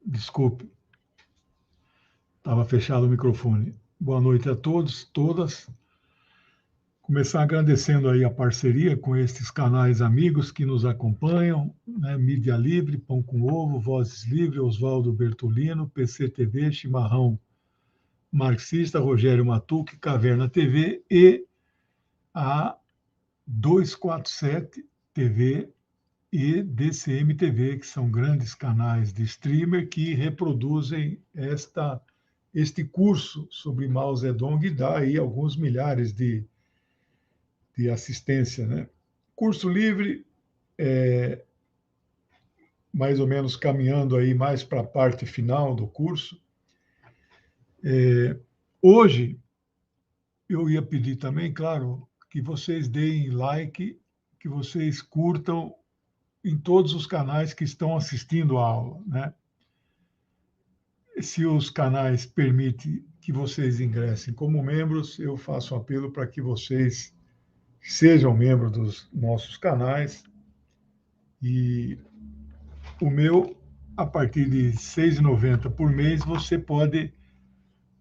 Desculpe, estava fechado o microfone. Boa noite a todos, todas. Começar agradecendo aí a parceria com estes canais amigos que nos acompanham, né? Mídia Livre, Pão com Ovo, Vozes Livre, Oswaldo Bertolino, PCTV, Chimarrão Marxista, Rogério Matuque, Caverna TV e a 247 TV e DCM TV, que são grandes canais de streamer que reproduzem este curso sobre Mao Zedong e dá aí alguns milhares de assistência, né? Curso livre, mais ou menos caminhando aí mais para a parte final do curso. Hoje, eu ia pedir também, claro, que vocês deem like, que vocês curtam em todos os canais que estão assistindo a aula, né? Se os canais permitem que vocês ingressem como membros, eu faço um apelo para que vocês sejam membros dos nossos canais. E o meu, a partir de R$ 6,90 por mês, você pode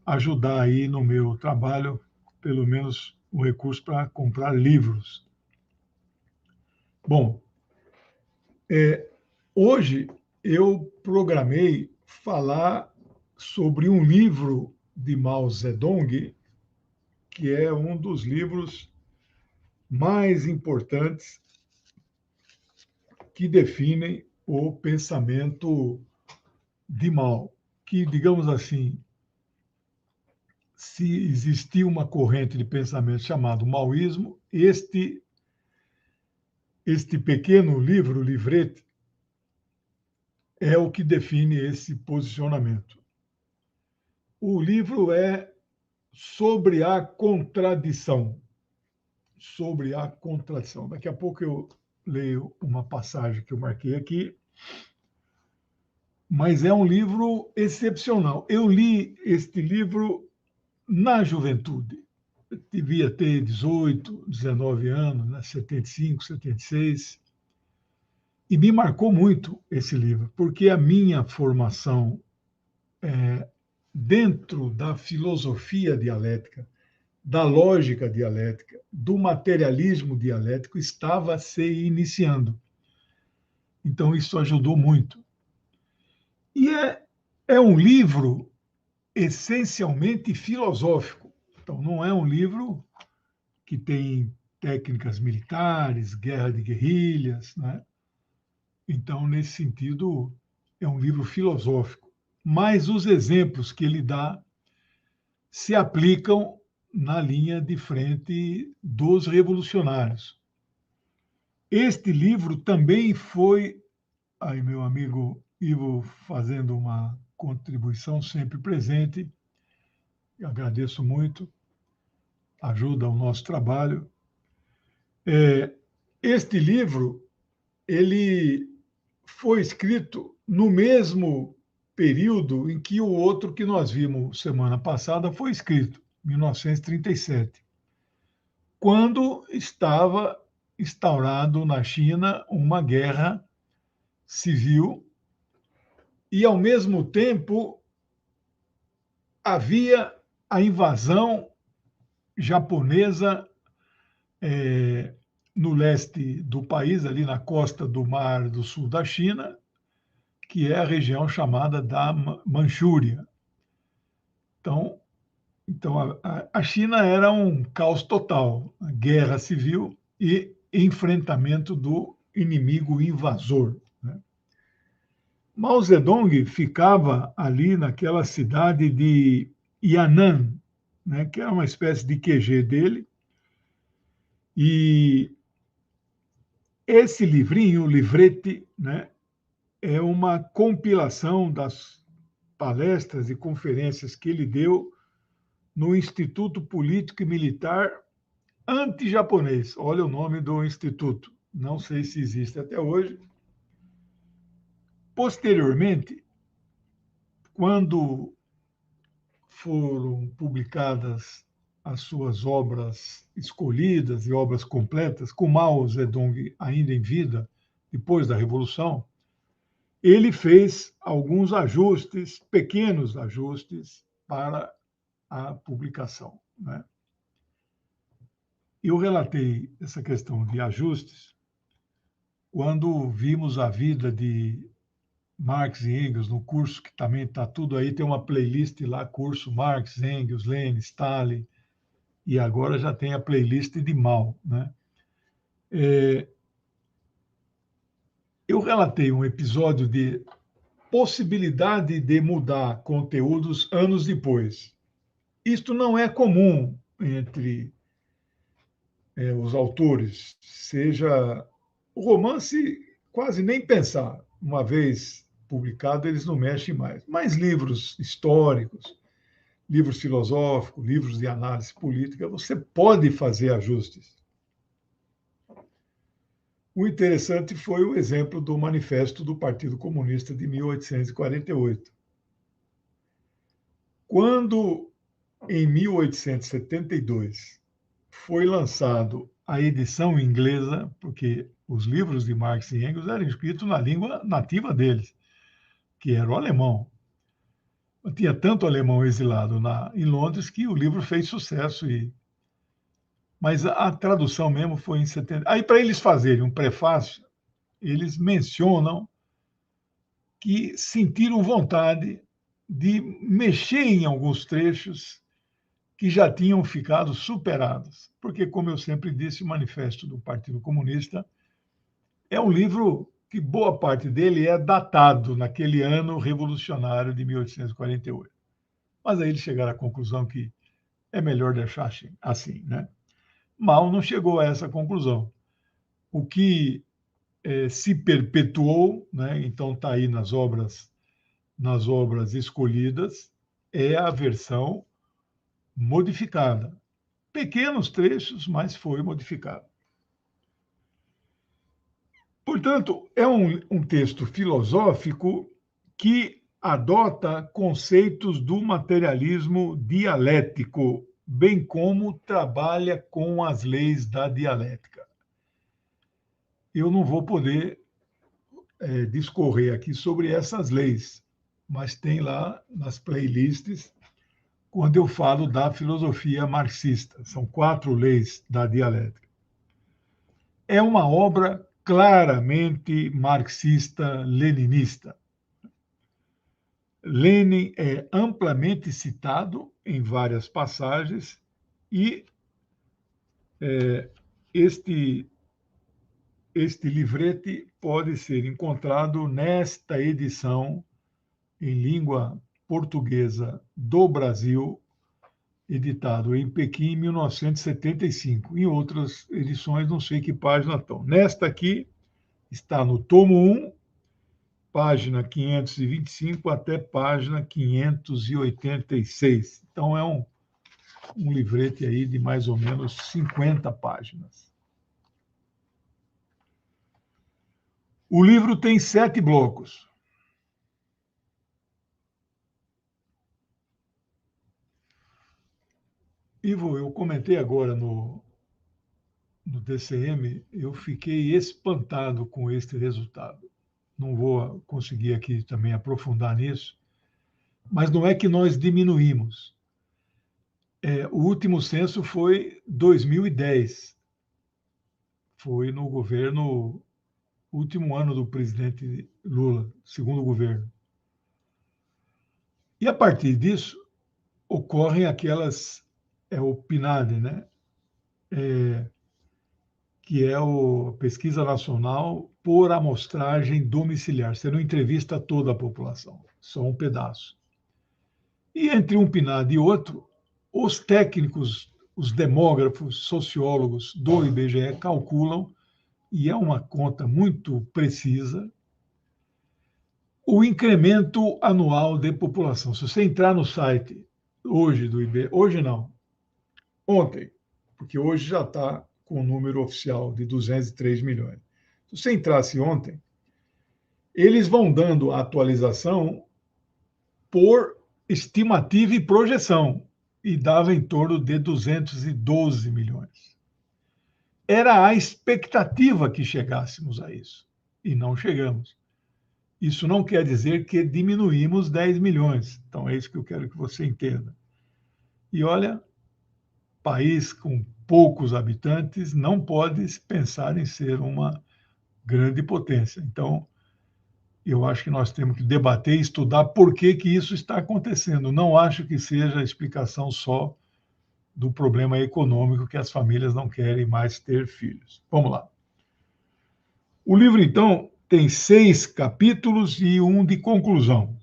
ajudar aí no meu trabalho, pelo menos um recurso para comprar livros. Bom, hoje eu programei falar sobre um livro de Mao Zedong, que é um dos livros mais importantes que definem o pensamento de Mao, que, digamos assim, se existia uma corrente de pensamento chamado maoísmo, este pequeno livro, livrete, é o que define esse posicionamento. O livro é sobre a contradição. Sobre a contradição. Daqui a pouco eu leio uma passagem que eu marquei aqui, mas é um livro excepcional. Eu li este livro na juventude. Eu devia ter 18, 19 anos, né? 75, 76. E me marcou muito esse livro, porque a minha formação dentro da filosofia dialética, da lógica dialética, do materialismo dialético estava se iniciando. Então, isso ajudou muito. E é um livro essencialmente filosófico. Então, não é um livro que tem técnicas militares, guerra de guerrilhas, né? Então, nesse sentido, é um livro filosófico. Mas os exemplos que ele dá se aplicam na linha de frente dos revolucionários. Este livro também foi, aí meu amigo Ivo fazendo uma contribuição sempre presente, eu agradeço muito, ajuda ao nosso trabalho. Este livro, ele foi escrito no mesmo período em que o outro que nós vimos semana passada foi escrito, 1937, quando estava instaurado na China uma guerra civil e, ao mesmo tempo, havia a invasão japonesa no leste do país, ali na costa do Mar do Sul da China, que é a região chamada da Manchúria. Então a China era um caos total, guerra civil e enfrentamento do inimigo invasor, né? Mao Zedong ficava ali naquela cidade de Yan'an, né, que é uma espécie de QG dele, e esse livrinho, o livrete, né, é uma compilação das palestras e conferências que ele deu no Instituto Político e Militar Anti-Japonês. Olha o nome do instituto. Não sei se existe até hoje. Posteriormente, quando foram publicadas as suas obras escolhidas e obras completas, com Mao Zedong ainda em vida, depois da Revolução, ele fez alguns ajustes, pequenos ajustes, para a publicação, né? Eu relatei essa questão de ajustes quando vimos a vida de Marx e Engels no curso, que também está tudo aí, tem uma playlist lá, curso Marx, Engels, Lenin, Stalin, e agora já tem a playlist de Mao, né? Eu relatei um episódio de possibilidade de mudar conteúdos anos depois. Isto não é comum entre os autores, seja o romance, quase nem pensar. Uma vez publicado, eles não mexem mais. Mas livros históricos, livros filosóficos, livros de análise política, você pode fazer ajustes. O interessante foi o exemplo do Manifesto do Partido Comunista de 1848. Quando, em 1872, foi lançado a edição inglesa, porque os livros de Marx e Engels eram escritos na língua nativa deles, que era o alemão. Tinha tanto alemão exilado em Londres que o livro fez sucesso. Mas a tradução mesmo foi em 70. Aí, para eles fazerem um prefácio, eles mencionam que sentiram vontade de mexer em alguns trechos que já tinham ficado superados. Porque, como eu sempre disse, o Manifesto do Partido Comunista é um livro que boa parte dele é datado naquele ano revolucionário de 1848. Mas aí eles chegaram à conclusão que é melhor deixar assim, né? Mao não chegou a essa conclusão. O que se perpetuou, né? Então está aí nas obras escolhidas, é a versão modificada. Pequenos trechos, mas foi modificado. Portanto, é um texto filosófico que adota conceitos do materialismo dialético, bem como trabalha com as leis da dialética. Eu não vou poder discorrer aqui sobre essas leis, mas tem lá nas playlists quando eu falo da filosofia marxista. São 4 leis da dialética. É uma obra claramente marxista-leninista. Lenin é amplamente citado em várias passagens e este livrete pode ser encontrado nesta edição em língua portuguesa do Brasil, editado em Pequim em 1975. Em outras edições, não sei que página estão. Nesta aqui, está no tomo 1, página 525 até página 586. Então, é um livrete aí de mais ou menos 50 páginas. O livro tem 7 blocos. Ivo, eu comentei agora no DCM, eu fiquei espantado com este resultado. Não vou conseguir aqui também aprofundar nisso, mas não é que nós diminuímos. O último censo foi 2010, foi no governo, último ano do presidente Lula, segundo governo. E a partir disso, ocorrem aquelas, o PNAD, né? Que é a Pesquisa Nacional por Amostragem Domiciliar. Você não entrevista toda a população, só um pedaço. E entre um PNAD e outro, os técnicos, os demógrafos, sociólogos do IBGE calculam, e é uma conta muito precisa, o incremento anual de população. Se você entrar no site hoje do IBGE, hoje não, ontem, porque hoje já está com o número oficial de 203 milhões. Se você entrasse ontem, eles vão dando a atualização por estimativa e projeção, e dava em torno de 212 milhões. Era a expectativa que chegássemos a isso, e não chegamos. Isso não quer dizer que diminuímos 10 milhões. Então, é isso que eu quero que você entenda. E olha, país com poucos habitantes não pode pensar em ser uma grande potência. Então, eu acho que nós temos que debater e estudar por que que isso está acontecendo. Não acho que seja a explicação só do problema econômico que as famílias não querem mais ter filhos. Vamos lá. O livro, então, tem 6 capítulos e um de conclusão.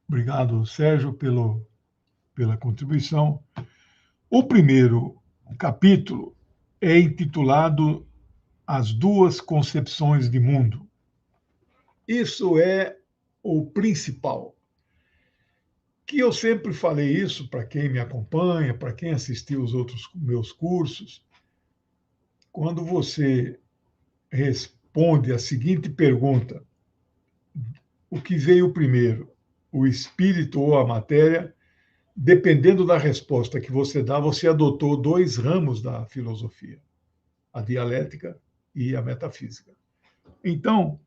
Obrigado, Sérgio, pela contribuição. O primeiro capítulo é intitulado As Duas Concepções de Mundo. Isso é o principal. Que eu sempre falei isso para quem me acompanha, para quem assistiu os outros meus cursos. Quando você responde a seguinte pergunta: o que veio primeiro, o espírito ou a matéria? Dependendo da resposta que você dá, você adotou 2 ramos da filosofia, a dialética e a metafísica. Então,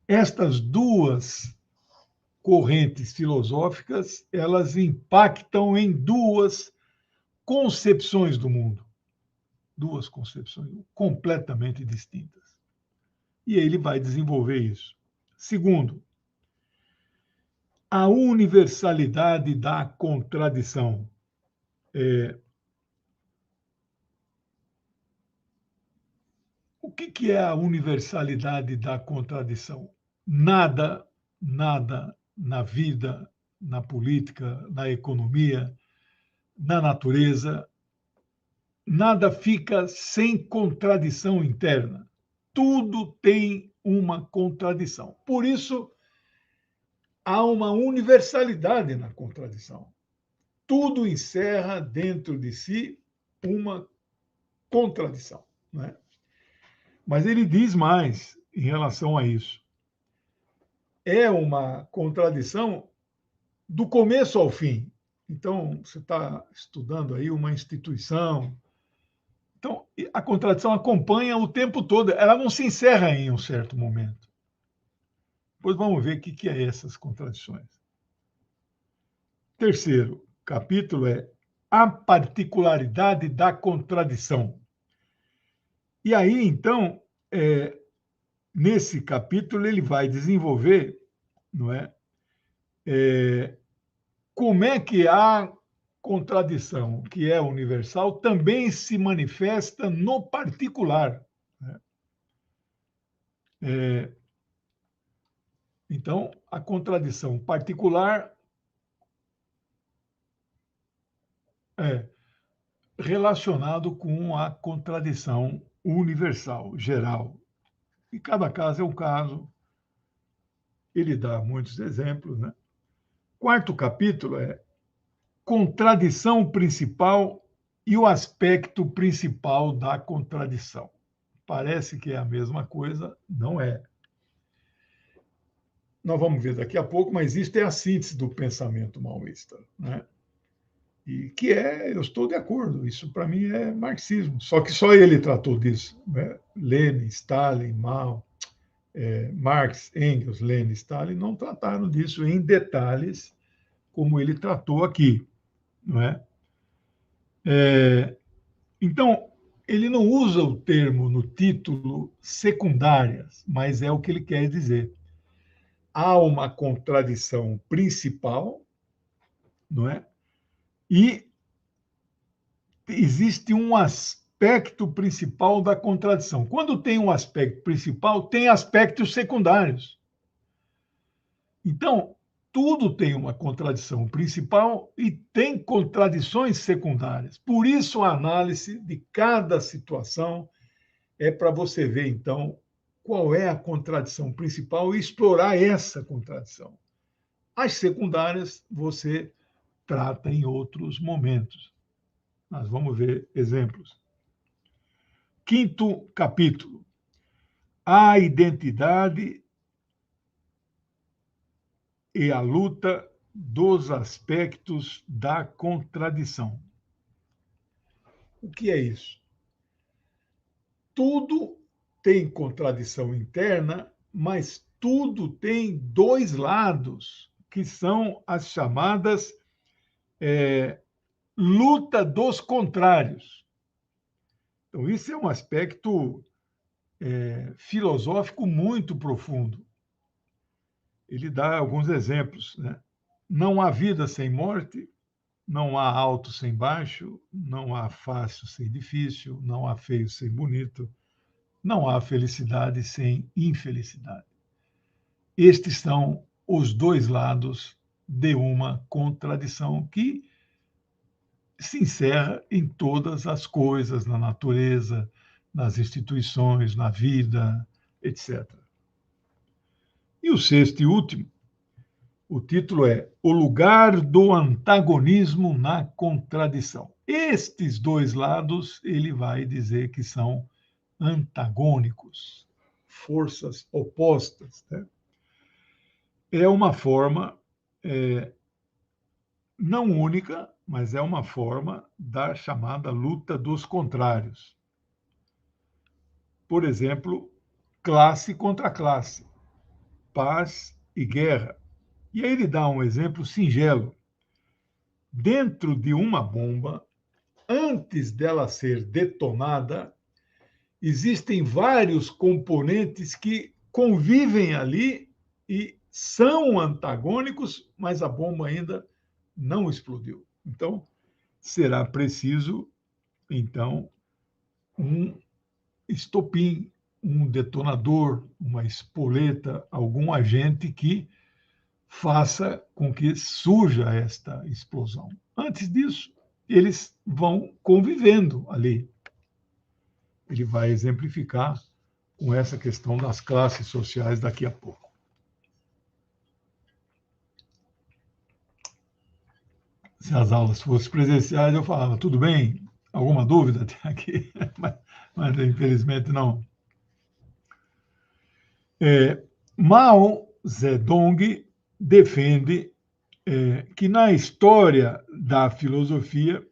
estas 2 correntes filosóficas, elas impactam em 2 concepções do mundo, 2 concepções completamente distintas. E ele vai desenvolver isso. Segundo, a universalidade da contradição. O que é a universalidade da contradição? Nada na vida, na política, na economia, na natureza, nada fica sem contradição interna. Tudo tem uma contradição. Por isso, há uma universalidade na contradição. Tudo encerra dentro de si uma contradição. Né? Mas ele diz mais em relação a isso. É uma contradição do começo ao fim. Então, você está estudando aí uma instituição. Então, a contradição acompanha o tempo todo, ela não se encerra em um certo momento. Depois vamos ver o que é essas contradições. Terceiro capítulo é a particularidade da contradição. E aí, então, nesse capítulo, ele vai desenvolver, não é, como é que a contradição, que é universal, também se manifesta no particular. Né? Então, a contradição particular é relacionado com a contradição universal, geral. E cada caso é um caso. Ele dá muitos exemplos. Né? Quarto capítulo é contradição principal e o aspecto principal da contradição. Parece que é a mesma coisa, não é. Nós vamos ver daqui a pouco, mas isto é a síntese do pensamento maoísta. Né? E que eu estou de acordo, isso para mim é marxismo. Só que só ele tratou disso. Né? Lenin, Stalin, Mao, Marx, Engels, Lenin, Stalin não trataram disso em detalhes como ele tratou aqui. Não é? Então, ele não usa o termo no título secundárias, mas é o que ele quer dizer. Há uma contradição principal, não é? E existe um aspecto principal da contradição. Quando tem um aspecto principal, tem aspectos secundários. Então, tudo tem uma contradição principal e tem contradições secundárias. Por isso, a análise de cada situação é para você ver, então, qual é a contradição principal e explorar essa contradição. As secundárias você trata em outros momentos. Nós vamos ver exemplos. Quinto capítulo. A identidade e a luta dos aspectos da contradição. O que é isso? Tudo tem contradição interna, mas tudo tem dois lados, que são as chamadas luta dos contrários. Então, isso é um aspecto filosófico muito profundo. Ele dá alguns exemplos, né? Não há vida sem morte, não há alto sem baixo, não há fácil sem difícil, não há feio sem bonito, não há felicidade sem infelicidade. Estes são os dois lados de uma contradição que se encerra em todas as coisas, na natureza, nas instituições, na vida, etc. E o sexto e último, o título é O Lugar do Antagonismo na Contradição. Estes dois lados, ele vai dizer que são antagônicos, forças opostas. Né? É uma forma não única, mas é uma forma da chamada luta dos contrários. Por exemplo, classe contra classe, paz e guerra. E aí ele dá um exemplo singelo. Dentro de uma bomba, antes dela ser detonada, existem vários componentes que convivem ali e são antagônicos, mas a bomba ainda não explodiu. Então, será preciso, então, um estopim, um detonador, uma espoleta, algum agente que faça com que surja esta explosão. Antes disso, eles vão convivendo ali. Ele vai exemplificar com essa questão das classes sociais daqui a pouco. Se as aulas fossem presenciais, eu falava, tudo bem? Alguma dúvida até aqui? mas infelizmente não. Mao Zedong defende que na história da filosofia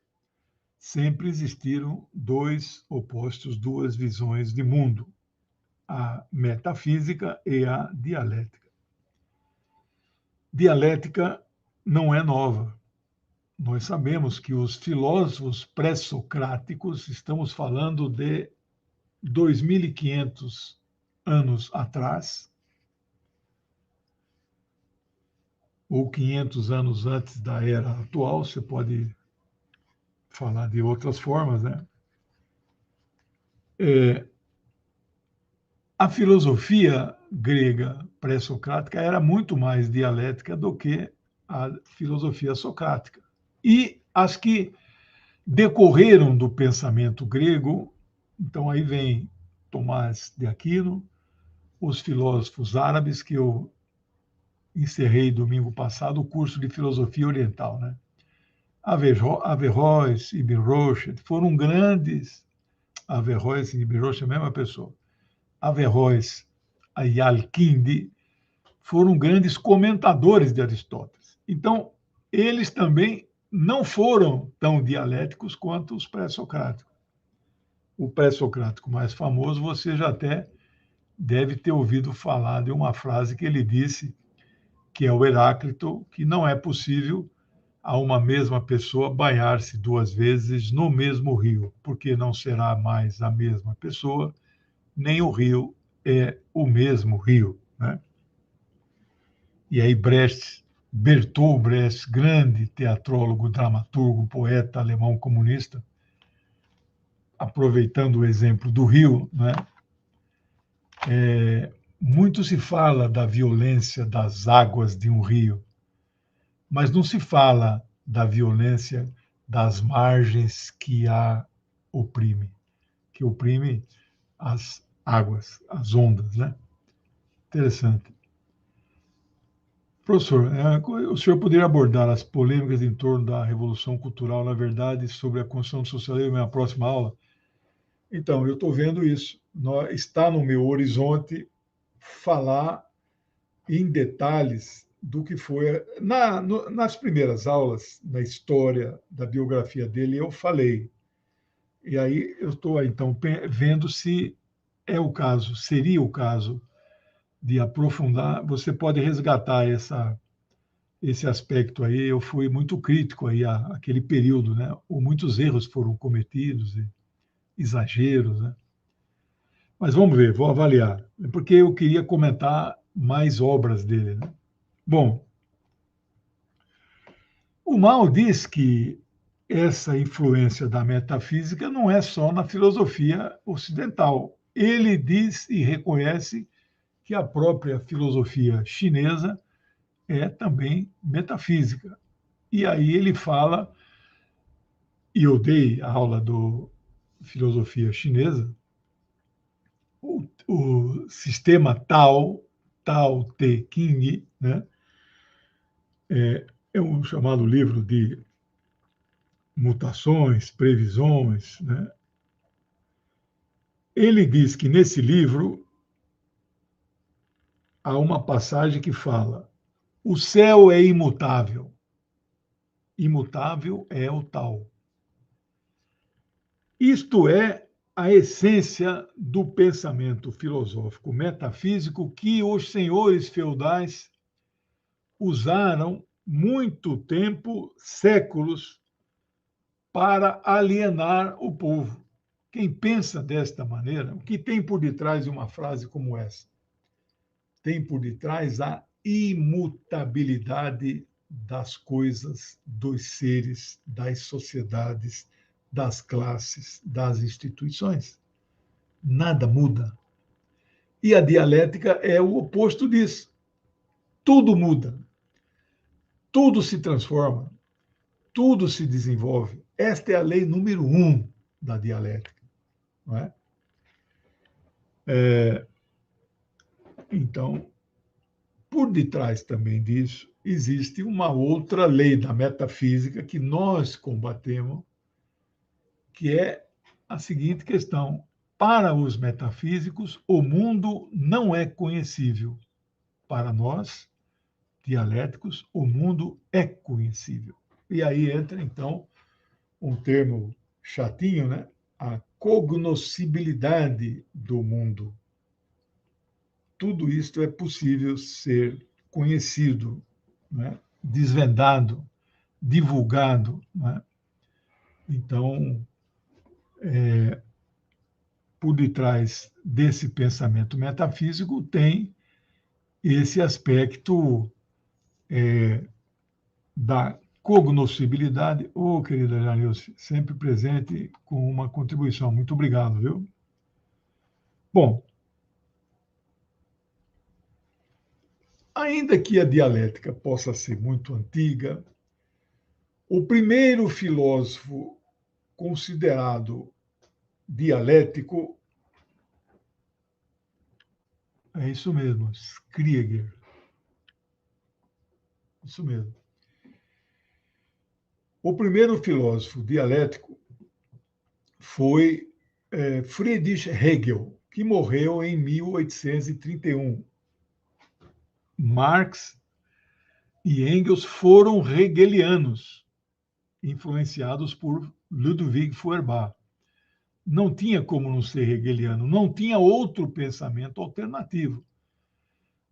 sempre existiram dois opostos, duas visões de mundo, a metafísica e a dialética. Dialética não é nova. Nós sabemos que os filósofos pré-socráticos, estamos falando de 2.500 anos atrás, ou 500 anos antes da era atual, você pode falar de outras formas, né? A filosofia grega pré-socrática era muito mais dialética do que a filosofia socrática. E as que decorreram do pensamento grego, então aí vem Tomás de Aquino, os filósofos árabes, que eu encerrei domingo passado o curso de filosofia oriental, né? Averroes, Ibn Rushd foram grandes. Averroes e Ibn Rushd é a mesma pessoa. Averroes e Al-Kindi foram grandes comentadores de Aristóteles. Então, eles também não foram tão dialéticos quanto os pré-socráticos. O pré-socrático mais famoso, você já até deve ter ouvido falar de uma frase que ele disse, que é o Heráclito, que não é possível a uma mesma pessoa banhar-se duas vezes no mesmo rio, porque não será mais a mesma pessoa, nem o rio é o mesmo rio, né? E aí Bertolt Brecht, grande teatrólogo, dramaturgo, poeta alemão comunista, aproveitando o exemplo do rio, né? Muito se fala da violência das águas de um rio, mas não se fala da violência das margens que a oprime, que oprime as águas, as ondas, né? Interessante. Professor, o senhor poderia abordar as polêmicas em torno da Revolução Cultural, na verdade, sobre a construção do socialismo na próxima aula? Então, eu estou vendo isso. Está no meu horizonte falar em detalhes do que foi. Nas primeiras aulas, na história da biografia dele, eu falei. E aí eu estou, então, vendo se é o caso, seria o caso de aprofundar, você pode resgatar esse aspecto aí. Eu fui muito crítico aí àquele período, né? Ou muitos erros foram cometidos, exageros, né? Mas vamos ver, vou avaliar, porque eu queria comentar mais obras dele, né? Bom, o Mao diz que essa influência da metafísica não é só na filosofia ocidental. Ele diz e reconhece que a própria filosofia chinesa é também metafísica. E aí ele fala, e eu dei a aula do filosofia chinesa, o sistema Tao Te Ching, né? É um chamado livro de mutações, previsões, né? Ele diz que nesse livro há uma passagem que fala: o céu é imutável, imutável é o tal. Isto é a essência do pensamento filosófico metafísico que os senhores feudais usaram muito tempo, séculos, para alienar o povo. Quem pensa desta maneira, o que tem por detrás de uma frase como essa? Tem por detrás a imutabilidade das coisas, dos seres, das sociedades, das classes, das instituições. Nada muda. E a dialética é o oposto disso. Tudo muda, tudo se transforma, tudo se desenvolve. Esta é a lei número 1 da dialética. Não é? Então, por detrás também disso, existe uma outra lei da metafísica que nós combatemos, que é a seguinte questão: para os metafísicos, o mundo não é conhecível. Para nós, dialéticos, o mundo é conhecível. E aí entra, então, um termo chatinho, né? A cognoscibilidade do mundo. Tudo isto é possível ser conhecido, né? Desvendado, divulgado. Né? Então, por detrás desse pensamento metafísico tem esse aspecto da cognoscibilidade. Ô, querida Janilce, sempre presente com uma contribuição. Muito obrigado, viu? Bom, ainda que a dialética possa ser muito antiga, o primeiro filósofo considerado dialético é isso mesmo, Schrödinger. Isso mesmo. O primeiro filósofo dialético foi Friedrich Hegel, que morreu em 1831. Marx e Engels foram hegelianos, influenciados por Ludwig Feuerbach. Não tinha como não ser hegeliano, não tinha outro pensamento alternativo.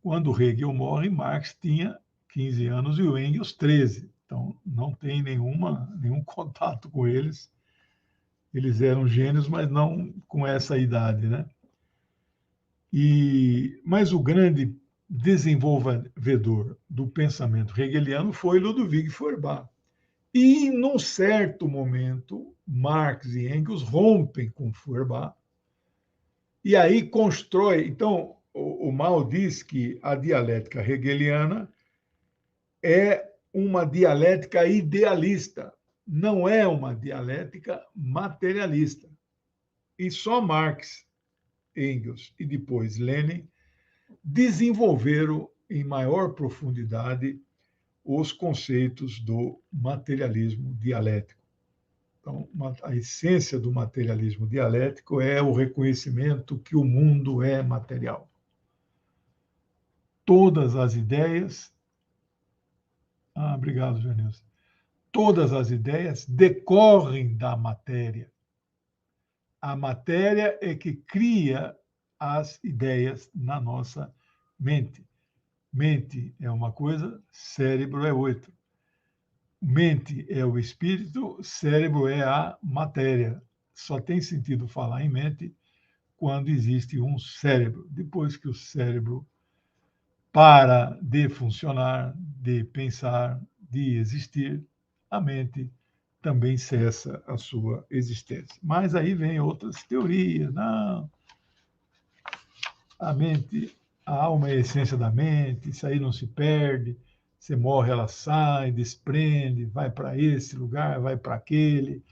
Quando Hegel morre, Marx tinha 15 anos e o Engels 13. Então, não tem nenhum contato com eles. Eles eram gênios, mas não com essa idade, né? Mas o grande desenvolvedor do pensamento hegeliano foi Ludwig Feuerbach. E, num certo momento, Marx e Engels rompem com Feuerbach e aí constrói. Então, o Mao diz que a dialética hegeliana é uma dialética idealista, não é uma dialética materialista. E só Marx, Engels e depois Lenin desenvolveram em maior profundidade os conceitos do materialismo dialético. Então, a essência do materialismo dialético é o reconhecimento que o mundo é material. Todas as ideias. Obrigado, Janilson. Todas as ideias decorrem da matéria. A matéria é que cria as ideias na nossa mente. Mente é uma coisa, cérebro é outra. Mente é o espírito, cérebro é a matéria. Só tem sentido falar em mente quando existe um cérebro. Depois que o cérebro para de funcionar, de pensar, de existir, a mente também cessa a sua existência. Mas aí vem outras teorias. Não, a mente, a alma é a essência da mente, isso aí não se perde. Você morre, ela sai, desprende, vai para esse lugar, vai para aquele,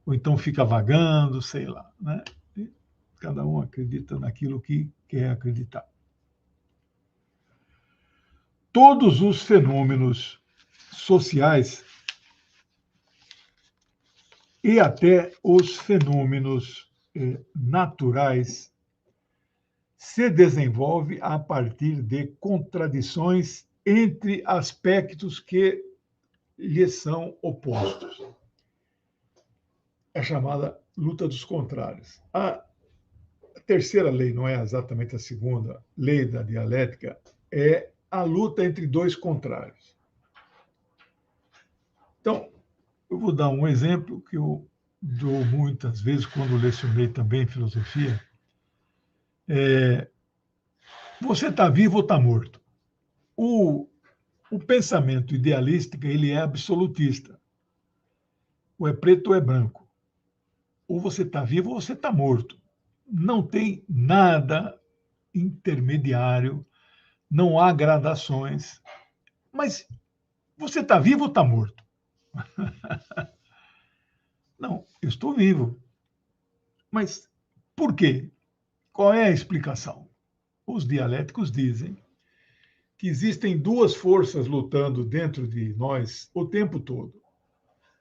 ou então fica vagando, sei lá. Né? E cada um acredita naquilo que quer acreditar. Todos os fenômenos sociais e até os fenômenos naturais se desenvolvem a partir de contradições entre aspectos que lhes são opostos. É chamada luta dos contrários. A terceira lei, não é exatamente a segunda, lei da dialética, é a luta entre dois contrários. Então, eu vou dar um exemplo que eu dou muitas vezes quando lecionei também filosofia. Você está vivo ou está morto? O pensamento idealístico ele é absolutista. Ou é preto ou é branco. Ou você está vivo ou você está morto. Não tem nada intermediário, não há gradações. Mas você está vivo ou está morto? Não, eu estou vivo. Mas por quê? Qual é a explicação? Os dialéticos dizem que existem duas forças lutando dentro de nós o tempo todo: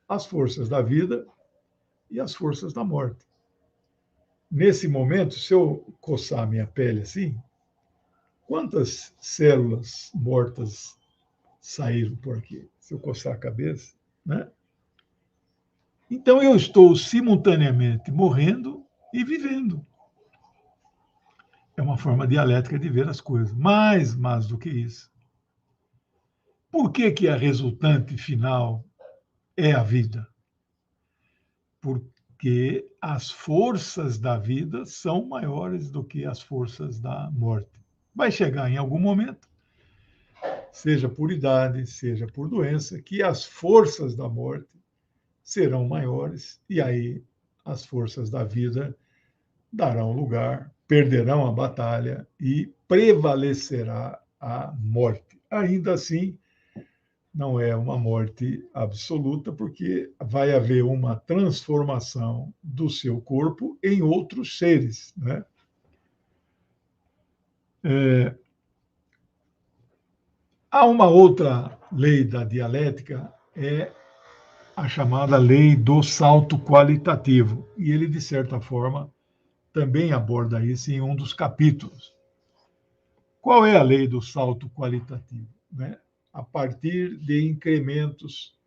as forças da vida e as forças da morte. Nesse momento, se eu coçar a minha pele assim, quantas células mortas saíram por aqui? Se eu coçar a cabeça, né? Então eu estou simultaneamente morrendo e vivendo. É uma forma dialética de ver as coisas. Mais do que isso. Por que a resultante final é a vida? Porque as forças da vida são maiores do que as forças da morte. Vai chegar em algum momento, seja por idade, seja por doença, que as forças da morte serão maiores e aí as forças da vida darão lugar, perderão a batalha e prevalecerá a morte. Ainda assim, não é uma morte absoluta, porque vai haver uma transformação do seu corpo em outros seres. Né? Há uma outra lei da dialética, é a chamada lei do salto qualitativo. E ele, de certa forma, também aborda isso em um dos capítulos. Qual é a lei do salto qualitativo? Né? A partir de incrementos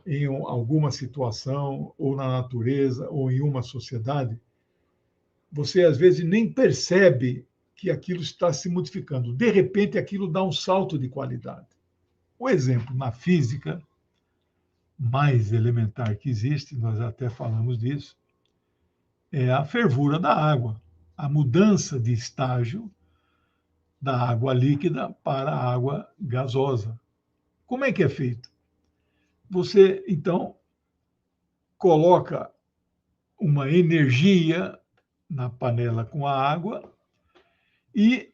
em alguma situação, ou na natureza, ou em uma sociedade, você às vezes nem percebe que aquilo está se modificando. De repente, aquilo dá um salto de qualidade. O exemplo na física mais elementar que existe, nós até falamos disso, é a fervura da água, a mudança de estágio da água líquida para a água gasosa. Como é que é feito? Você, então, coloca uma energia na panela com a água e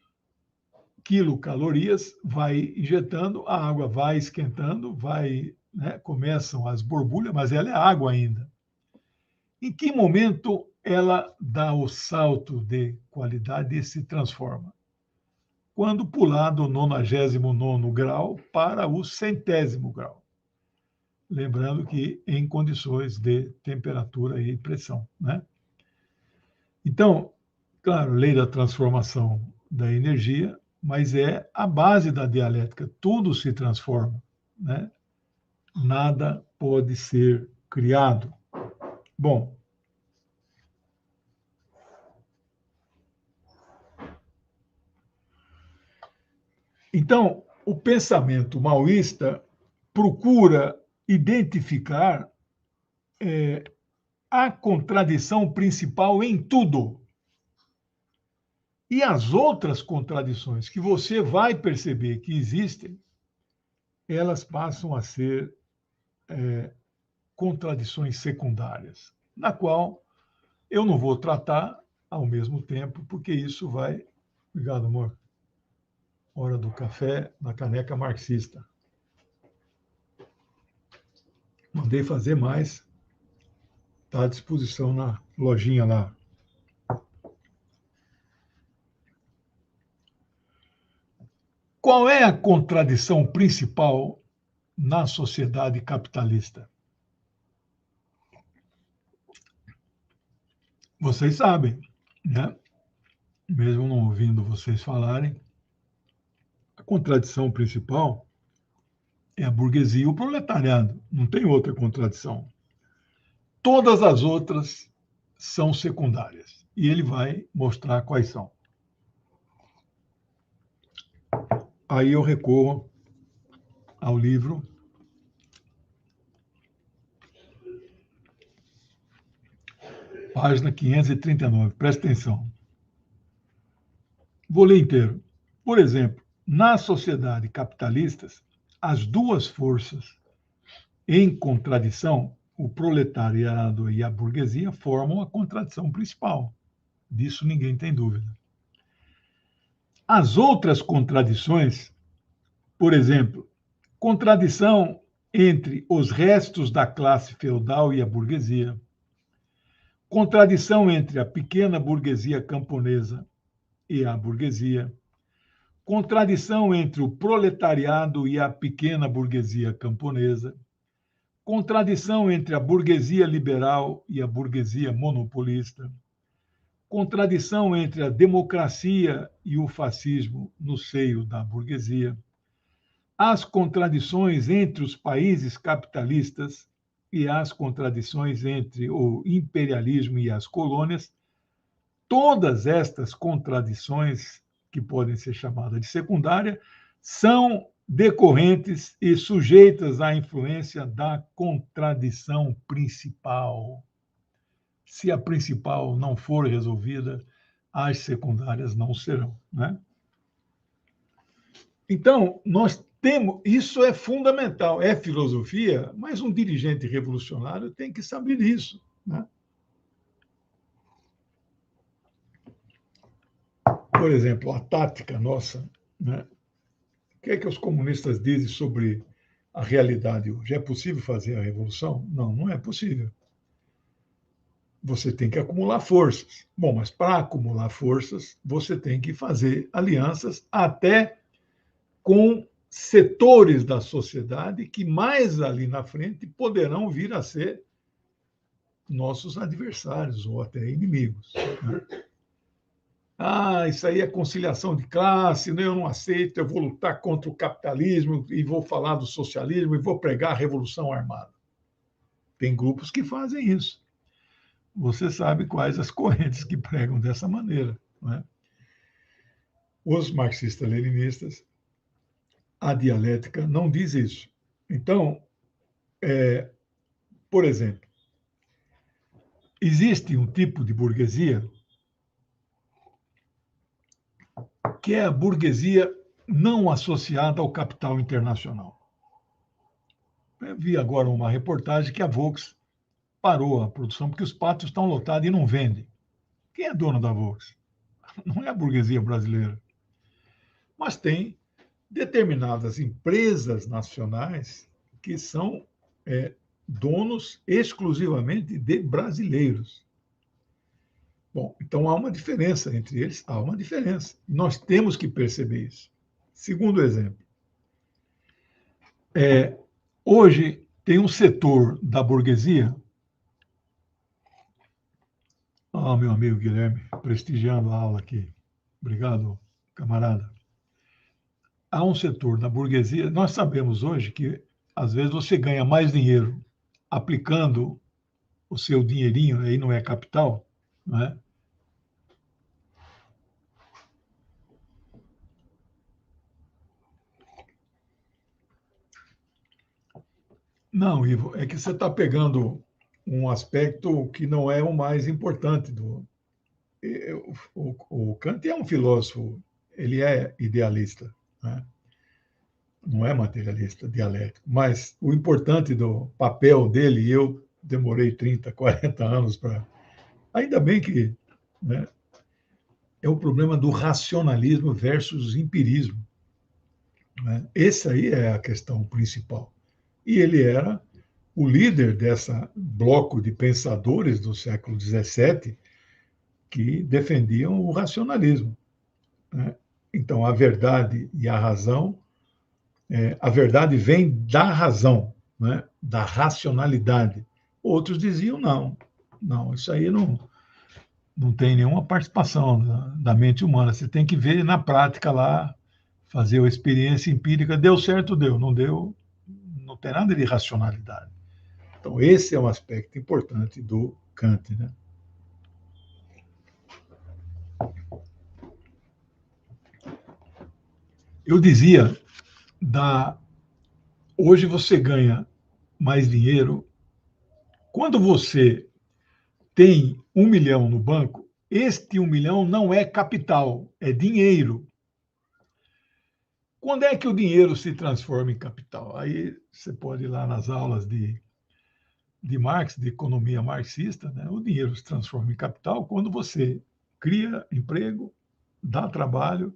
quilocalorias vai injetando, a água vai esquentando, vai, né, começam as borbulhas, mas ela é água ainda. Em que momento ela dá o salto de qualidade e se transforma? Quando pular do 99º grau para o 100º grau. Lembrando que em condições de temperatura e pressão. Né? Então, claro, lei da transformação da energia, mas é a base da dialética. Tudo se transforma. Né? Nada pode ser criado. Bom, Então, o pensamento maoísta procura identificar a contradição principal em tudo. E as outras contradições que você vai perceber que existem, elas passam a ser contradições secundárias, na qual eu não vou tratar ao mesmo tempo, porque isso vai... Obrigado, amor. Hora do café na caneca marxista. Mandei fazer mais. Está à disposição na lojinha lá. Qual é a contradição principal na sociedade capitalista? Vocês sabem, né? Mesmo não ouvindo vocês falarem, a contradição principal é a burguesia e o proletariado. Não tem outra contradição. Todas as outras são secundárias. E ele vai mostrar quais são. Aí eu recorro ao livro página 539. Presta atenção. Vou ler inteiro. Por exemplo, nas sociedades capitalistas, as duas forças em contradição, o proletariado e a burguesia, formam a contradição principal. Disso ninguém tem dúvida. As outras contradições, por exemplo, contradição entre os restos da classe feudal e a burguesia, contradição entre a pequena burguesia camponesa e a burguesia, contradição entre o proletariado e a pequena burguesia camponesa, contradição entre a burguesia liberal e a burguesia monopolista, contradição entre a democracia e o fascismo no seio da burguesia, as contradições entre os países capitalistas e as contradições entre o imperialismo e as colônias, todas estas contradições, que podem ser chamadas de secundária, são decorrentes e sujeitas à influência da contradição principal. Se a principal não for resolvida, as secundárias não serão, né? Então, nós temos, isso é fundamental, é filosofia, mas um dirigente revolucionário tem que saber isso, né? Por exemplo, a tática nossa, né? O que é que os comunistas dizem sobre a realidade hoje? É possível fazer a revolução? Não, não é possível. Você tem que acumular forças. Bom, mas para acumular forças, você tem que fazer alianças até com setores da sociedade que mais ali na frente poderão vir a ser nossos adversários ou até inimigos, né? Ah, isso aí é conciliação de classe, né? Eu não aceito, eu vou lutar contra o capitalismo e vou falar do socialismo e vou pregar a revolução armada. Tem grupos que fazem isso. Você sabe quais as correntes que pregam dessa maneira, não é? Os marxistas-leninistas, a dialética não diz isso. Então, por exemplo, existe um tipo de burguesia que é a burguesia não associada ao capital internacional. Eu vi agora uma reportagem que a Volks parou a produção porque os pátios estão lotados e não vende. Quem é dono da Volks? Não é a burguesia brasileira. Mas tem determinadas empresas nacionais que são donos exclusivamente de brasileiros. Bom, então há uma diferença entre eles, há uma diferença. Nós temos que perceber isso. Segundo exemplo, hoje tem um setor da burguesia, meu amigo Guilherme, prestigiando a aula aqui. Obrigado, camarada. Há um setor da burguesia, nós sabemos hoje que às vezes você ganha mais dinheiro aplicando o seu dinheirinho, aí não é capital, não é? Não, Ivo, é que você está pegando um aspecto que não é o mais importante do. O Kant é um filósofo, ele é idealista, né? Não é materialista, dialético. Mas o importante do papel dele, e eu demorei 30, 40 anos para. Ainda bem que, né, é o problema do racionalismo versus empirismo, né? Esse aí é a questão principal. E ele era o líder dessa bloco de pensadores do século XVII que defendiam o racionalismo, né? Então, a verdade e a razão, a verdade vem da razão, né? Da racionalidade. Outros diziam não, não, isso aí não tem nenhuma participação da mente humana. Você tem que ver na prática lá, fazer a experiência empírica. Deu certo, deu. Não deu, não tem nada de racionalidade. Então, esse é um aspecto importante do Kant, né? Eu dizia, hoje você ganha mais dinheiro. Quando você tem 1 milhão no banco, este 1 milhão não é capital, é dinheiro. Quando é que o dinheiro se transforma em capital? Aí você pode ir lá nas aulas de Marx, de economia marxista, né? O dinheiro se transforma em capital quando você cria emprego, dá trabalho,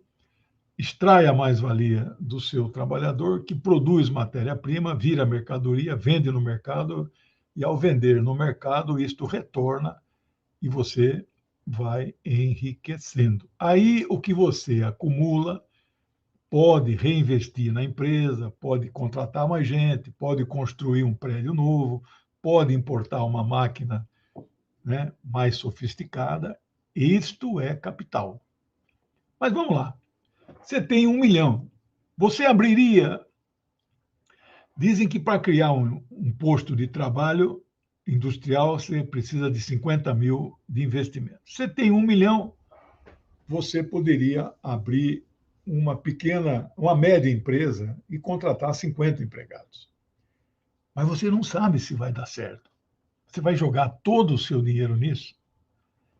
extrai a mais-valia do seu trabalhador, que produz matéria-prima, vira mercadoria, vende no mercado, e ao vender no mercado, isto retorna e você vai enriquecendo. Aí o que você acumula pode reinvestir na empresa, pode contratar mais gente, pode construir um prédio novo, pode importar uma máquina, né, mais sofisticada. Isto é capital. Mas vamos lá. Você tem 1 milhão. Você abriria. Dizem que para criar um posto de trabalho industrial, você precisa de 50 mil de investimento. Você tem 1 milhão, você poderia abrir uma média empresa e contratar 50 empregados. Mas você não sabe se vai dar certo. Você vai jogar todo o seu dinheiro nisso?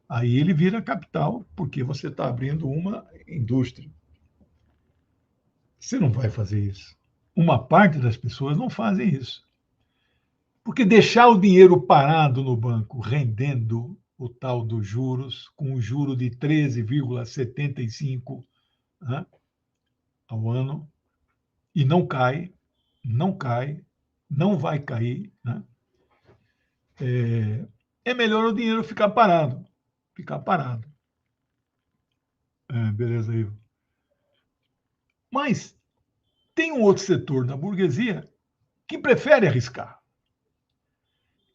Aí ele vira capital, porque você está abrindo uma indústria. Você não vai fazer isso. Uma parte das pessoas não fazem isso. Porque deixar o dinheiro parado no banco, rendendo o tal dos juros, com um juro de 13,75, né, ao ano, e não cai, não cai, não vai cair, né? É melhor o dinheiro ficar parado. Ficar parado. Beleza, Ivo. Mas tem um outro setor da burguesia que prefere arriscar,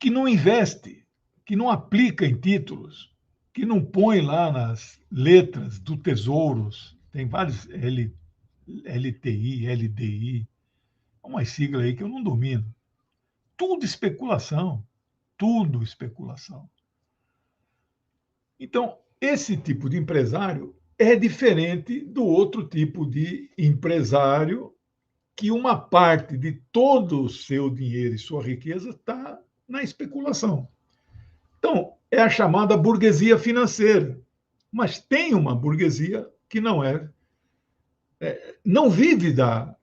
que não investe, que não aplica em títulos, que não põe lá nas letras do tesouros. Tem vários LTI, LDI, uma sigla aí que eu não domino. Tudo especulação, tudo especulação. Então, esse tipo de empresário é diferente do outro tipo de empresário que uma parte de todo o seu dinheiro e sua riqueza está na especulação. Então, é a chamada burguesia financeira. Mas tem uma burguesia que não vive da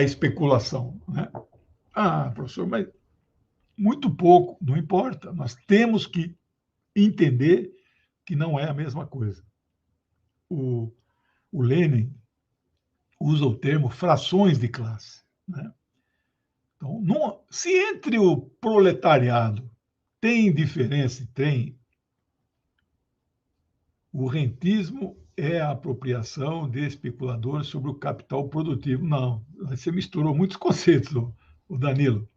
especulação, né? Ah, professor, mas muito pouco, não importa. Nós temos que entender que não é a mesma coisa. O, o Lenin usa o termo frações de classe, né? Então, se entre o proletariado tem diferença, tem, o rentismo é a apropriação de especuladores sobre o capital produtivo. Não, você misturou muitos conceitos, o Danilo.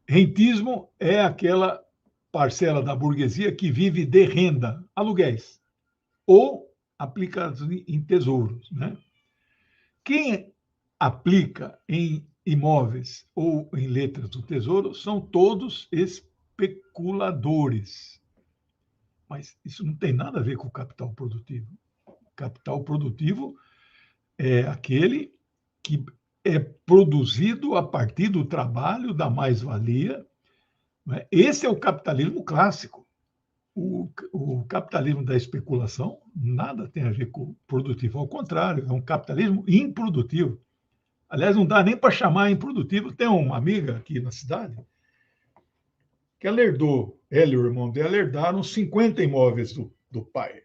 Rentismo é aquela parcela da burguesia que vive de renda, aluguéis, ou aplicados em tesouros, né? Quem aplica em imóveis ou em letras do tesouro são todos especuladores. Mas isso não tem nada a ver com o capital produtivo. O capital produtivo é aquele que é produzido a partir do trabalho, da mais-valia. Né? Esse é o capitalismo clássico. O capitalismo da especulação nada tem a ver com o produtivo, ao contrário, é um capitalismo improdutivo. Aliás, não dá nem para chamar improdutivo. Tem uma amiga aqui na cidade que ela herdou, ela e o irmão dela herdaram 50 imóveis do pai,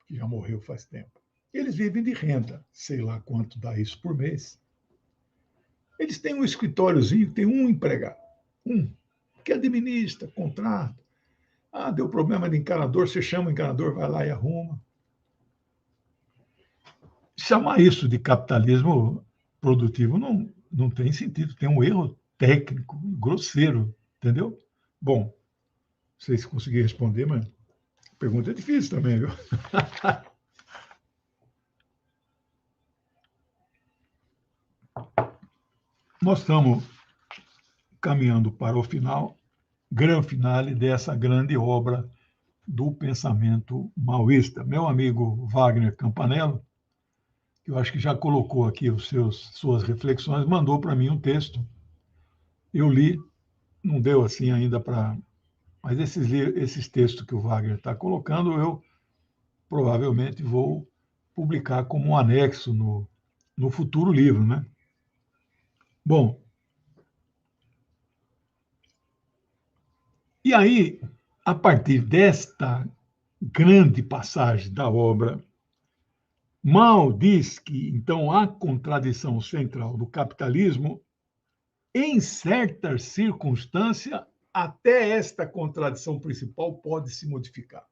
que já morreu faz tempo. Eles vivem de renda, sei lá quanto dá isso por mês. Eles têm um escritóriozinho, tem um empregado, que administra, contrata. Ah, deu problema de encanador, você chama o encanador, vai lá e arruma. Chamar isso de capitalismo produtivo não tem sentido, tem um erro técnico, grosseiro, entendeu? Bom, não sei se consegui responder, mas a pergunta é difícil também, viu? Nós estamos caminhando para o final, grande finale dessa grande obra do pensamento maoísta. Meu amigo Wagner Campanello, que eu acho que já colocou aqui suas reflexões, mandou para mim um texto. Eu li, não deu assim ainda para... Mas esses textos que o Wagner está colocando, eu provavelmente vou publicar como um anexo no futuro livro, né? Bom, e aí, a partir desta grande passagem da obra, Mao diz que, então, a contradição central do capitalismo, em certa circunstância, até esta contradição principal pode se modificar.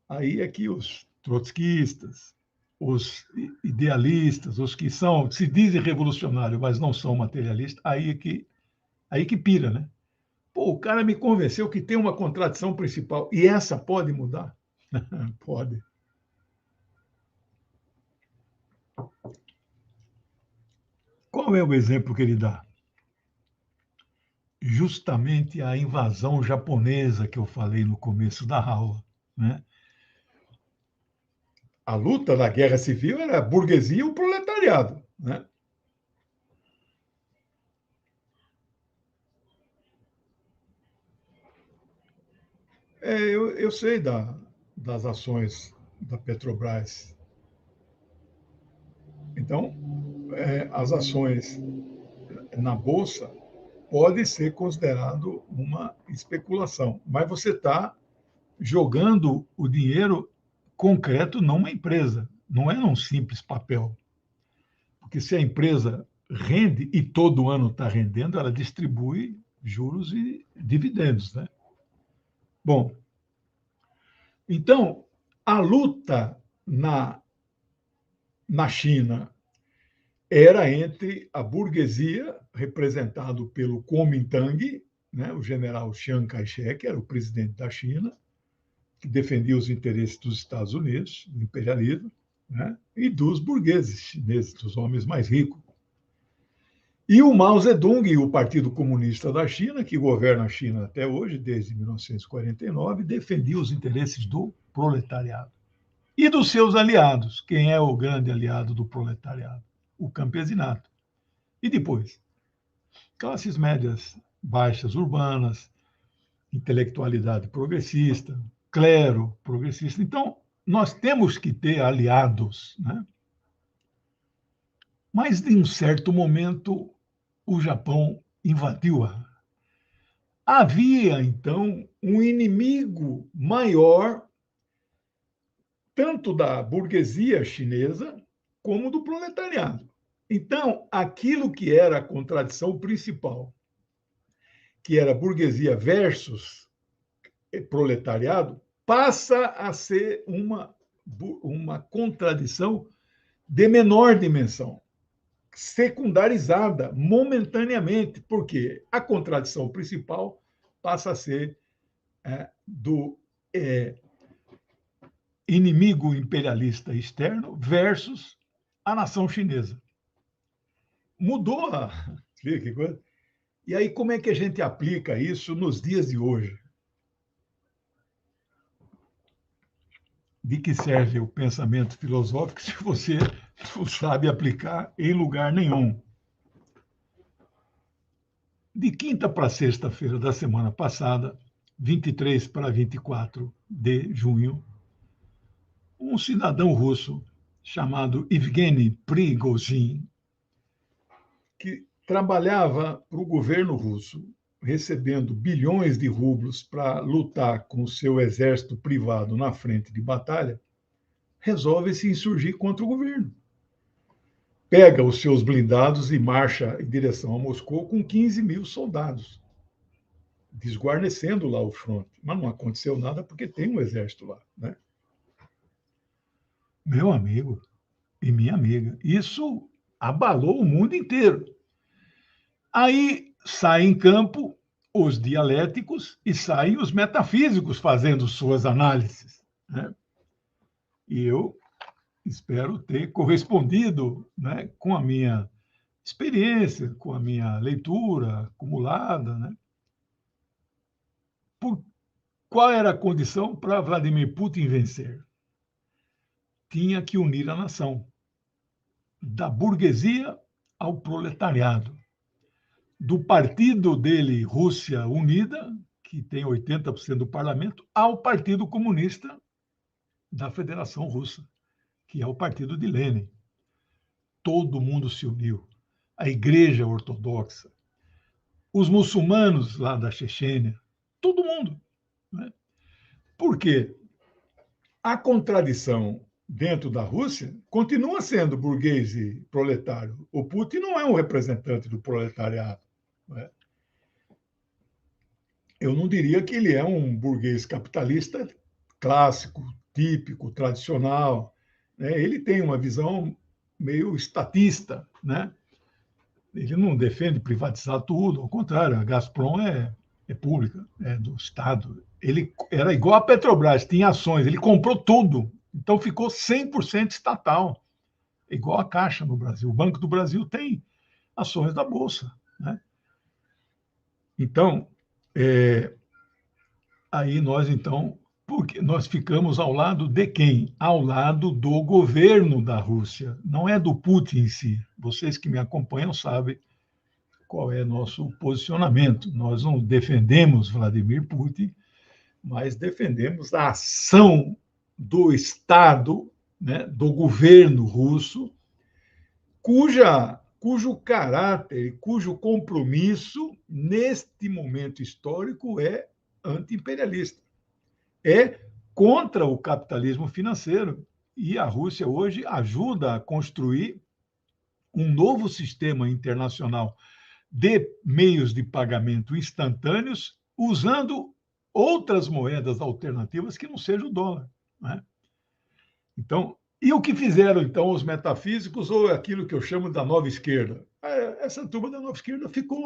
Aí é que os trotskistas, os idealistas, os que se dizem revolucionários, mas não são materialistas, aí que pira, né? Pô, o cara me convenceu que tem uma contradição principal e essa pode mudar? Pode. Qual é o exemplo que ele dá? Justamente a invasão japonesa que eu falei no começo da aula, né? A luta da guerra civil era a burguesia e o proletariado, né? Eu sei das ações da Petrobras. Então, as ações na Bolsa pode ser considerado uma especulação, mas você está jogando o dinheiro concreto numa empresa, não é num simples papel. Porque se a empresa rende e todo ano está rendendo, ela distribui juros e dividendos, né? Bom, então, a luta na China era entre a burguesia, representado pelo Kuomintang, né, o general Chiang Kai-shek, era o presidente da China, que defendia os interesses dos Estados Unidos, do imperialismo, né, e dos burgueses chineses, dos homens mais ricos. E o Mao Zedong e o Partido Comunista da China, que governa a China até hoje, desde 1949, defendiam os interesses do proletariado e dos seus aliados. Quem é o grande aliado do proletariado? O campesinato. E depois? Classes médias baixas urbanas, intelectualidade progressista, clero progressista. Então, nós temos que ter aliados, né? Mas, em um certo momento, o Japão invadiu-a. Havia, então, um inimigo maior, tanto da burguesia chinesa como do proletariado. Então, aquilo que era a contradição principal, que era burguesia versus proletariado, passa a ser uma contradição de menor dimensão, secundarizada momentaneamente, porque a contradição principal passa a ser do inimigo imperialista externo versus a nação chinesa. Mudou a... Que coisa? E aí, como é que a gente aplica isso nos dias de hoje? De que serve o pensamento filosófico se você sabe aplicar em lugar nenhum. De quinta para sexta-feira da semana passada, 23 para 24 de junho, um cidadão russo chamado Evgeny Prigozhin, que trabalhava para o governo russo, recebendo bilhões de rublos para lutar com o seu exército privado na frente de batalha, resolve se insurgir contra o governo. Pega os seus blindados e marcha em direção a Moscou com 15 mil soldados, desguarnecendo lá o fronte. Mas não aconteceu nada porque tem um exército lá, né? Meu amigo e minha amiga, isso abalou o mundo inteiro. Aí saem em campo os dialéticos e saem os metafísicos fazendo suas análises, né? E eu espero ter correspondido, né, com a minha experiência, com a minha leitura acumulada, né? Por qual era a condição para Vladimir Putin vencer? Tinha que unir a nação, da burguesia ao proletariado, do partido dele, Rússia Unida, que tem 80% do parlamento, ao Partido Comunista da Federação Russa, que é o partido de Lenin. Todo mundo se uniu. A Igreja Ortodoxa, os muçulmanos lá da Chechênia, todo mundo, né? Por quê? A contradição dentro da Rússia continua sendo burguês e proletário. O Putin não é um representante do proletariado, né? Eu não diria que ele é um burguês capitalista clássico, típico, tradicional, né? Ele tem uma visão meio estatista, né? Ele não defende privatizar tudo, ao contrário, a Gazprom é pública, é do Estado. Ele era igual a Petrobras, tinha ações, ele comprou tudo, então ficou 100% estatal, igual a Caixa no Brasil. O Banco do Brasil tem ações da Bolsa, né? Então, aí nós, então, porque nós ficamos ao lado de quem? Ao lado do governo da Rússia, não é do Putin em si. Vocês que me acompanham sabem qual é nosso posicionamento. Nós não defendemos Vladimir Putin, mas defendemos a ação do Estado, né, do governo russo, cujo caráter, cujo compromisso, neste momento histórico, é anti-imperialista. É contra o capitalismo financeiro. E a Rússia hoje ajuda a construir um novo sistema internacional de meios de pagamento instantâneos, usando outras moedas alternativas que não seja o dólar, né? Então, e o que fizeram, então, os metafísicos, ou aquilo que eu chamo da nova esquerda? Essa turma da nova esquerda ficou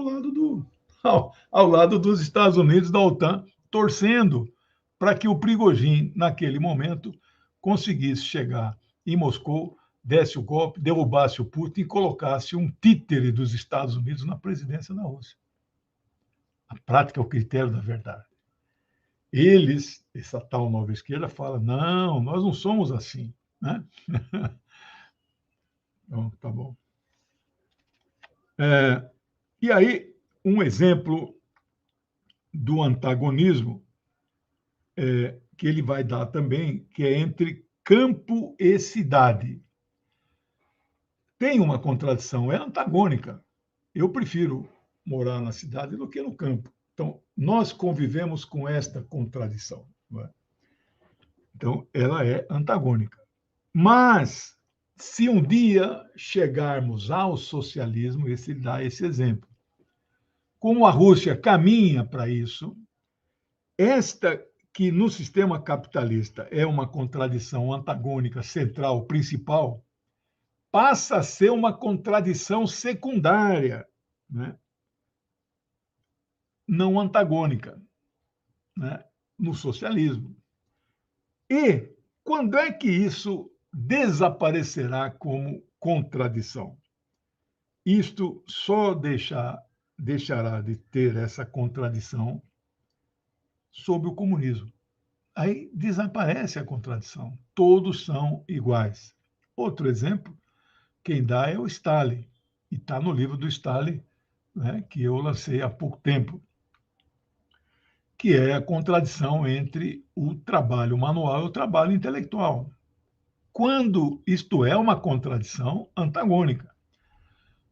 ao lado dos Estados Unidos, da OTAN, torcendo para que o Prigozhin, naquele momento, conseguisse chegar em Moscou, desse o golpe, derrubasse o Putin e colocasse um títere dos Estados Unidos na presidência da Rússia. A prática é o critério da verdade. Eles, essa tal nova esquerda, fala: não, nós não somos assim, né? Então, tá bom. E aí, um exemplo do antagonismo que ele vai dar também, que é entre campo e cidade. Tem uma contradição, é antagônica. Eu prefiro morar na cidade do que no campo. Então, nós convivemos com esta contradição, não é? Então, ela é antagônica. Mas, se um dia chegarmos ao socialismo, esse dá esse exemplo. Como a Rússia caminha para isso, esta que no sistema capitalista é uma contradição antagônica central, principal, passa a ser uma contradição secundária, né? Não antagônica, né? No socialismo. E quando é que isso desaparecerá como contradição? Isto só deixará de ter essa contradição sob o comunismo. Aí desaparece a contradição. Todos são iguais. Outro exemplo quem dá é o Stalin, e está no livro do Stalin, né, que eu lancei há pouco tempo, que é a contradição entre o trabalho manual e o trabalho intelectual. Quando isto é uma contradição antagônica.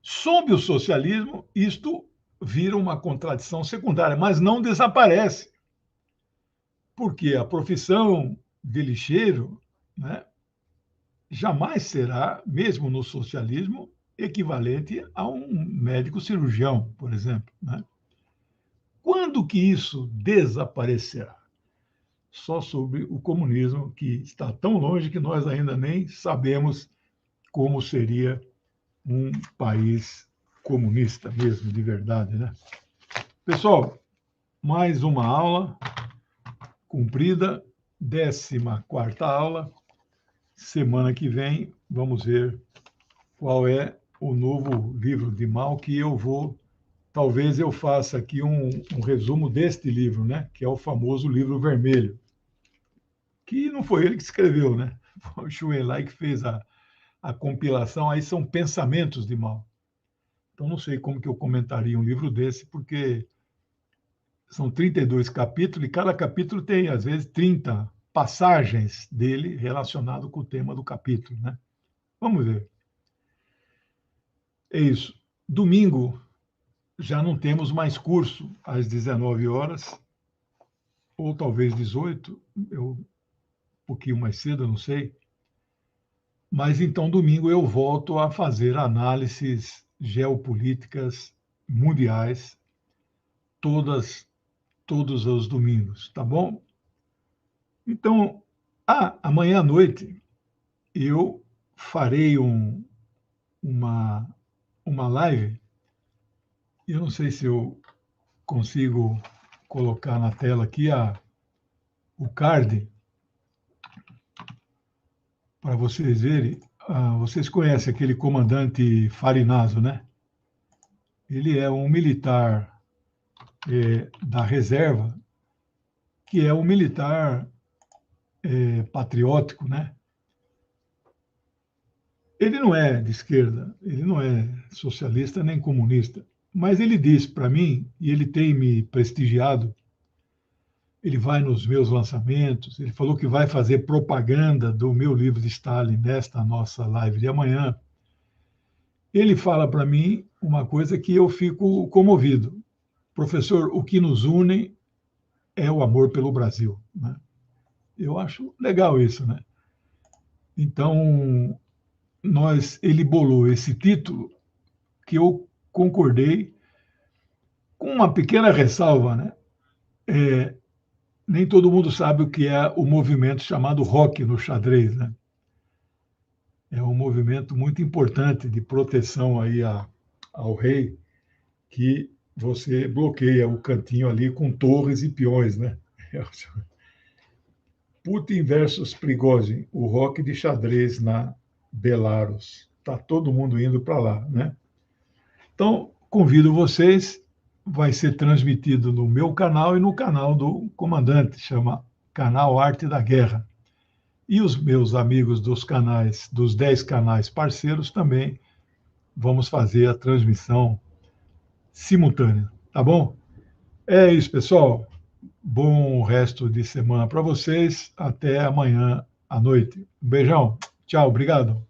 Sob o socialismo, isto vira uma contradição secundária, mas não desaparece, porque a profissão de lixeiro, né, jamais será, mesmo no socialismo, equivalente a um médico cirurgião, por exemplo. Né? Quando que isso desaparecerá? Só sobre o comunismo, que está tão longe que nós ainda nem sabemos como seria um país comunista mesmo, de verdade. Né? Pessoal, mais uma aula cumprida, 14ª aula. Semana que vem, vamos ver qual é o novo livro de Mao que eu vou. Talvez eu faça aqui um resumo deste livro, né? Que é o famoso livro vermelho, que não foi ele que escreveu, né? Foi o Xu Enlai que fez a compilação. Aí são pensamentos de Mao. Então não sei como que eu comentaria um livro desse, porque são 32 capítulos e cada capítulo tem, às vezes, 30 passagens dele relacionado com o tema do capítulo, né? Vamos ver. É isso. Domingo já não temos mais curso às 19 horas, ou talvez 18, um pouquinho mais cedo, eu não sei. Mas então, domingo, eu volto a fazer análises geopolíticas mundiais, todos os domingos, tá bom? Então, amanhã à noite, eu farei uma live. Eu não sei se eu consigo colocar na tela aqui o card para vocês verem. Vocês conhecem aquele comandante Farinaso, né? Ele é um militar da reserva, que é um militar patriótico, né? Ele não é de esquerda, ele não é socialista nem comunista, mas ele disse para mim, e ele tem me prestigiado, ele vai nos meus lançamentos, ele falou que vai fazer propaganda do meu livro de Stalin nesta nossa live de amanhã. Ele fala para mim uma coisa que eu fico comovido. Professor, o que nos une é o amor pelo Brasil. Né? Eu acho legal isso, né? Então, ele bolou esse título que eu concordei com uma pequena ressalva, né? Nem todo mundo sabe o que é o movimento chamado rock no xadrez, né? É um movimento muito importante de proteção aí ao rei, que você bloqueia o cantinho ali com torres e peões, né? Putin versus Prigozhin, o rock de xadrez na Belarus. Está todo mundo indo para lá, né? Então, convido vocês, vai ser transmitido no meu canal e no canal do comandante, chama Canal Arte da Guerra. E os meus amigos dos 10 canais parceiros também vamos fazer a transmissão simultânea, tá bom? É isso, pessoal. Bom resto de semana para vocês. Até amanhã à noite. Um beijão. Tchau, obrigado.